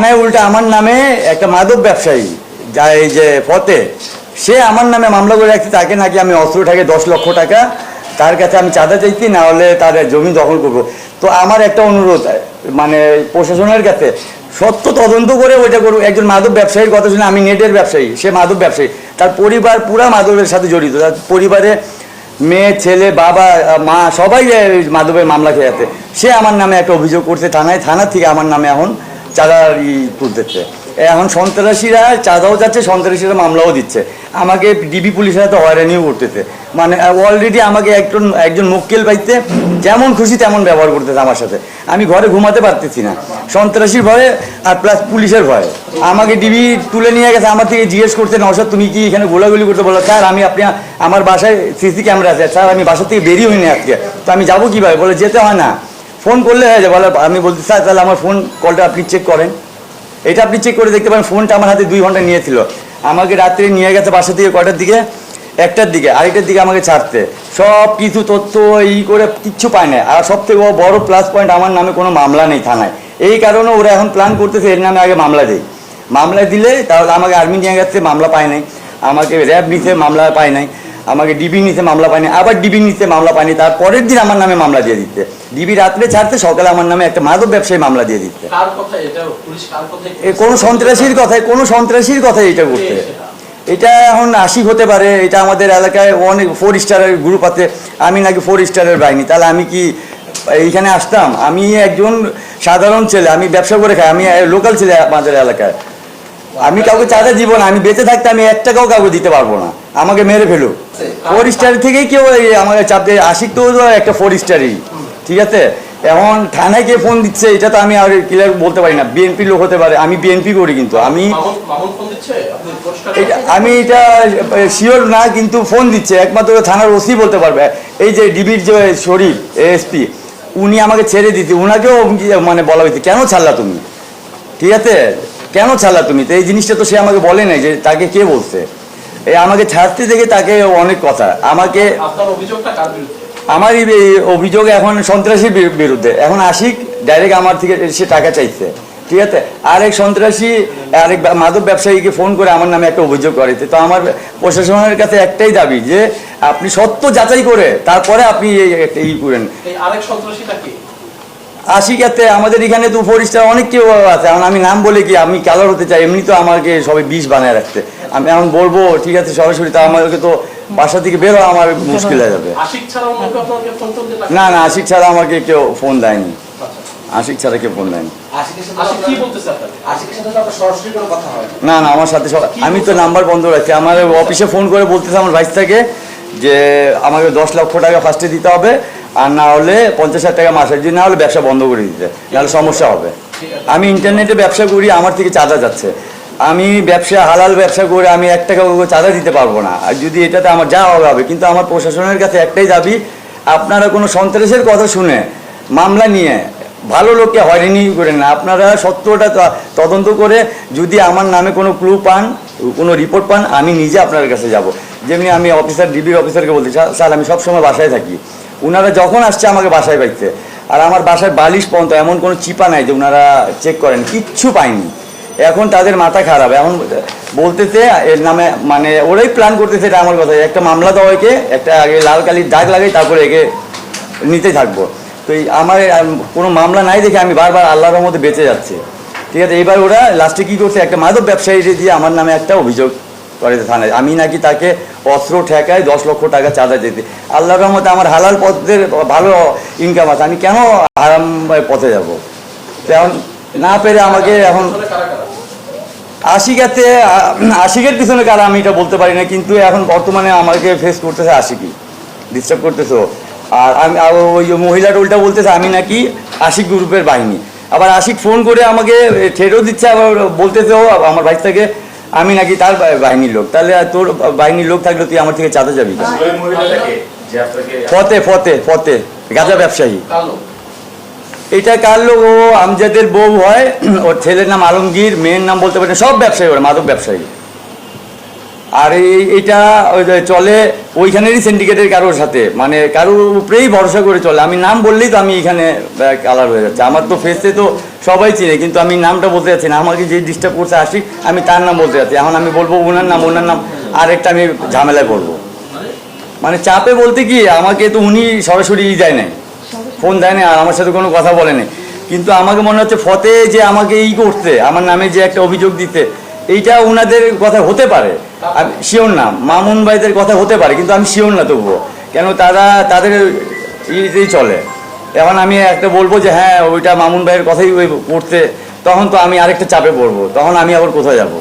থানায় উল্টা আমার নামে একটা মাদক ব্যবসায়ী যা এই যে ফতে, সে আমার নামে মামলা করে রাখছে, তাকে নাকি আমি অস্ত্র ঠাকে 10 লক্ষ টাকা তার কাছে আমি চাঁদা চাইছি, না হলে তার জমি দখল করবো। তো আমার একটা অনুরোধ মানে প্রশাসনের কাছে, সত্য তদন্ত করে ওইটা করবো। একজন মাদক ব্যবসায়ীর কথা শুনে, আমি নেটের ব্যবসায়ী, সে মাদক ব্যবসায়ী, তার পরিবার পুরা মাদকের সাথে জড়িত, তার পরিবারে মেয়ে ছেলে বাবা মা সবাই মাদকের মামলা খেয়ে আছে। সে আমার নামে একটা অভিযোগ করছে থানায়, থানা থেকে আমার নামে এখন চাঁদার তুলতেছে। এখন সন্ত্রাসীরা চাঁদাও যাচ্ছে, সন্ত্রাসীরা মামলাও দিচ্ছে, আমাকে ডিবি পুলিশের হাতে হয়রানিও করতেছে। মানে অলরেডি আমাকে একজন মক্কেল পাইতে যেমন খুশি তেমন ব্যবহার করতেছে আমার সাথে। আমি ঘরে ঘুমাতে পারতেছি না সন্ত্রাসীর ভয়ে, আর প্লাস পুলিশের ভয়ে। আমাকে ডিবি তুলে নিয়ে গেছে, আমার থেকে জিজ্ঞেস করতে, নওশাদ তুমি কি এখানে গোলাগুলি করতে বলো? স্যার আমি আপনি আমার বাসায় সিসি ক্যামেরা আছে স্যার, আমি বাসা থেকে বেরিয়ে হইনি আজকে, তো আমি যাবো কীভাবে? বলে যেতে হয় না, ফোন করলে হয়ে যায়। বলে আমি বলতে স্যার তাহলে আমার ফোন কলটা আপনি চেক করেন, এটা আপনি চেক করে দেখতে পারেন। ফোনটা আমার হাতে 2 ঘন্টা নিয়েছিল, আমাকে রাত্রে নিয়ে গেছে বাসা থেকে কয়টার দিকে, 1টার দিকে, 2:30টার দিকে আমাকে ছাড়তে। সব কিছু তথ্য করে কিচ্ছু পায় না। আর সবথেকে বড় প্লাস পয়েন্ট, আমার নামে কোনো মামলা নেই থানায়। এই কারণে ওরা এখন প্ল্যান করতেছে এর নামে আগে মামলা দেয়, মামলা দিলে তাহলে আমাকে আর্মি নিয়ে গেছে, মামলা পায় নাই, আমাকে র্যাব নিতে মামলা পায় নাই, আমাকে ডিবি নিতে মামলা পায়নি, আবার ডিবি নিতে মামলা পায়নি, তার পরের দিন আমার নামে মামলা দিয়ে দিতে, ডিবি রাত্রে ছাড়তে, সকালে আমার নামে একটা মাদক ব্যবসায়ী মামলা দিয়ে দিতে। কোনো সন্ত্রাসীর কথাই এটা করতে। এটা এখন আশিক হতে পারে, এটা আমাদের এলাকায় অনেক 4 স্টারের গ্রুপ আছে, আমি নাকি 4 স্টারের বাহিনী, তাহলে আমি কি এইখানে আসতাম? আমি একজন সাধারণ ছেলে, আমি ব্যবসা করে খাই, আমি লোকাল ছেলে আমাদের এলাকায়, আমি কাউকে চাঁদা দিব না। আমি বেঁচে থাকতে আমি 1 টাকাও কাউকে দিতে পারবো না, আমাকে মেরে ফেলুক। 4 স্টার থেকেই কেউ আমাকে চাপ দিয়ে, আশিক তো একটা 4 স্টারই, ঠিক আছে। এখন থানায় কে ফোন দিচ্ছে এটা তো আমি আর ক্লিয়ার বলতে পারি না, বিএনপি লোক হতে পারে, আমি বিএনপি করি, কিন্তু আমি এটা শিওর না, কিন্তু ফোন দিচ্ছে একমাত্র থানার ওসি বলতে পারবে। এই যে ডিবির যে শরীফ এএসপি, উনি আমাকে ছেড়ে দিতে, উনাকেও মানে বলা হয়েছে কেন ছাড়লা তুমি, ঠিক আছে কেন ছাড়লা তুমি? তো এই জিনিসটা তো সে আমাকে বলে নাই যে তাকে কে বলছে। এই আমাকে ছাড়তে দেখে তাকে অনেক কথা, আমাকে আমার এই অভিযোগ এখন সন্ত্রাসীর বিরুদ্ধে। এখন আশিক ডাইরেক্ট আমার থেকে সে টাকা চাইছে, ঠিক আছে। আরেক সন্ত্রাসী আরেক মাদক ব্যবসায়ীকে ফোন করে আমার নামে একটা অভিযোগ করেছে। তো আমার প্রশাসনের কাছে একটাই দাবি যে আপনি সত্য যাচাই করে তারপরে আপনি একটা করেন। আশিকাতে আমাদের এখানে তো 4 স্টার অনেক কেউ আছে, এখন আমি নাম বলে কি আমি কালার হতে চাই? এমনি তো আমাকে সবাই 20 বানায় রাখতে, আমি এখন বলবো ঠিক আছে সরাসরি, তা আমাকে তো বাসা থেকে বেরো আমার মুশকিল হয়ে যাবে। না না, আশিক ছাড়া আমাকে কেউ ফোন দেয়নি, আশিক ছাড়া কেউ ফোন দেয়নি। না না, আমার সাথে আমি তো নাম্বার বন্ধ রাখছি। আমার অফিসে ফোন করে বলতেছে আমার ভাইস থেকে যে আমাকে 10 লক্ষ টাকা ফার্স্টে দিতে হবে, আর না হলে 50,000 টাকা মাসের, যদি না হলে ব্যবসা বন্ধ করে দিতে, নাহলে সমস্যা হবে। আমি ইন্টারনেটে ব্যবসা করি, আমার থেকে চাঁদা যাচ্ছে, আমি ব্যবসা হালাল ব্যবসা করে আমি 1 টাকা চাঁদা দিতে পারবো না, আর যদি এটাতে আমার যা হবে। কিন্তু আমার প্রশাসনের কাছে একটাই দাবি, আপনারা কোনো সন্ত্রাসের কথা শুনে মামলা নিয়ে ভালো লোককে হয়রানি করেন না, আপনারা সত্যটা তদন্ত করে যদি আমার নামে কোনো ক্লু পান, কোনো রিপোর্ট পান, আমি নিজে আপনার কাছে যাব। যেমনি আমি অফিসার ডিবির অফিসারকে বলতে স্যার আমি সবসময় বাসায় থাকি, ওনারা যখন আসছে আমাকে বাসায় পাইতে, আর আমার বাসায় বালিশ পর্যন্ত এমন কোনো চিপা নাই যে ওনারা চেক করেন, কিচ্ছু পাইনি। এখন তাদের মাথা খারাপ, এখন বলতেছে এর নামে মানে ওরাই প্ল্যান করতেছে, এটা আমার কথা, একটা মামলা দেওয়া একে, একটা আগে লাল কালির দাগ লাগাই তারপরে একে নিতে থাকবো। তো এই আমার কোনো মামলা নাই দেখে আমি বারবার আল্লাহর রহমতে বেঁচে যাচ্ছে, ঠিক আছে। এবার ওরা লাস্টে কী করছে, একটা মাদক ব্যবসায়ী দিয়ে আমার নামে একটা অভিযোগ করে থানায়, আমি নাকি তাকে অস্ত্র ঠেকায় 10 লক্ষ টাকা চাঁদা দিতে। আল্লাহর রহমতে আমার হালাল পথের ভালো ইনকাম আছে, আমি কেন হারাম পথে যাব? এখন না পেরে আমাকে এখন আশিকের পিছনে কারা আমি এটা বলতে পারি না, কিন্তু এখন বর্তমানে আমাকে ফেস করতেছে আশিকই, ডিস্টার্ব করতেছে। আর আমি ওই মহিলাটা উল্টা বলতেছে আমি নাকি আশিক গ্রুপের বাহিনী, আবার আশিক ফোন করে আমাকে ঠেটেও দিচ্ছে, আবার বলতেছেও আমার ভাই থেকে আমি নাকি তার বাহিনীর লোক। তাহলে তোর বাহিনীর লোক থাকলে তুই আমার থেকে চাঁদা যাবি? ফতে গাঁজা ব্যবসায়ী। এটা কার লোক? ও আমজাদের বউ হয়, ওর ছেলের নাম আলমগীর, মেয়ের নাম বলতে পারে, সব ব্যবসায়ী, ওরা মাদক ব্যবসায়ী। আর এইটা ওই যে চলে ওইখানেরই সিন্ডিকেটের কারোর সাথে, মানে কারোর উপরেই ভরসা করে চলে। আমি নাম বললেই তো আমি এখানে কালার হয়ে যাচ্ছে। আমার তো ফেসে তো সবাই চিনে, কিন্তু আমি নামটা বলতে যাচ্ছি না। আমাকে যে ডিস্টার্ব করছে আসি, আমি তার নাম বলতে যাচ্ছি। এখন আমি বলবো ওনার নাম, আরেকটা আমি ঝামেলায় পড়বো। মানে চাপে বলতে কি, আমাকে তো উনি সরাসরি দেয় নাই, ফোন দেয় না, আর আমার সাথে কোনো কথা বলে নাই। কিন্তু আমাকে মনে হচ্ছে ফতে যে আমাকে করতে, আমার নামে যে একটা অভিযোগ দিতে, এইটা ওনাদের কথা হতে পারে। আমি শিওর না, মামুন ভাইদের কথা হতে পারে, কিন্তু আমি শিওর না তবুও। কেন তাদের ইয়েতেই চলে। এখন আমি একটা বলবো যে হ্যাঁ ওইটা মামুন ভাইয়ের কথাই ওই করতে, তখন তো আমি আরেকটা চাপে পড়বো, তখন আমি আবার কোথায় যাবো।